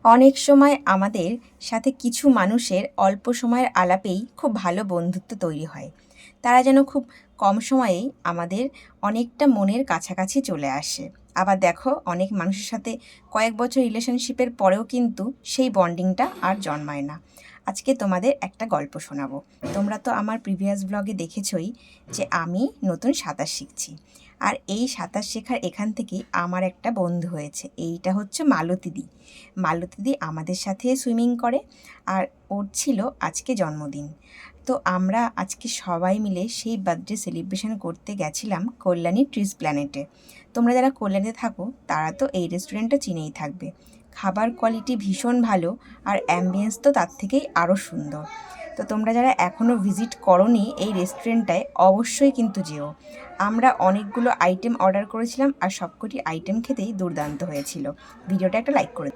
অনেক সময় আমাদের সাথে কিছু মানুষের অল্প সময়ের আলাপেই খুব ভালো বন্ধুত্ব তৈরি হয়। তারা যেন খুব কম সময়েই আমাদের অনেকটা মনের কাছাকাছি চলে আসে। আবার দেখো অনেক মানুষের সাথে কয়েক বছর রিলেশনশিপের পরেও কিন্তু সেই বন্ডিংটা আর জন্মায় না। আজকে তোমাদের একটা গল্প শোনাবো। তোমরা তো আমার প্রিভিয়াস ব্লগে দেখেছই যে আমি নতুন সাঁতার শিখছি। আর এই সাঁতার শেখার এখান থেকেই আমার একটা বন্ধু হয়েছে। এইটা হচ্ছে মালতীদি। মালতীদি আমাদের সাথে সুইমিং করে, আর ওর ছিল আজকে জন্মদিন। তো আমরা আজকে সবাই মিলে সেই বার্থডে সেলিব্রেশন করতে গেছিলাম কল্যাণী ট্রিস প্ল্যানেটে। তোমরা যারা কল্যাণীতে থাকো তারা তো এই রেস্টুরেন্টটা চিনেই থাকবে। খাবার কোয়ালিটি ভীষণ ভালো, আর অ্যাম্বিয়েন্স তো তার থেকেই আরও সুন্দর। তো তোমরা যারা এখনও ভিজিট করোনি এই রেস্টুরেন্টটায় অবশ্যই কিন্তু যেও। আমরা অনেকগুলো আইটেম অর্ডার করেছিলাম, আর সবকটি আইটেম খেতেই দুর্দান্ত হয়েছিল। ভিডিওটা একটা লাইক করে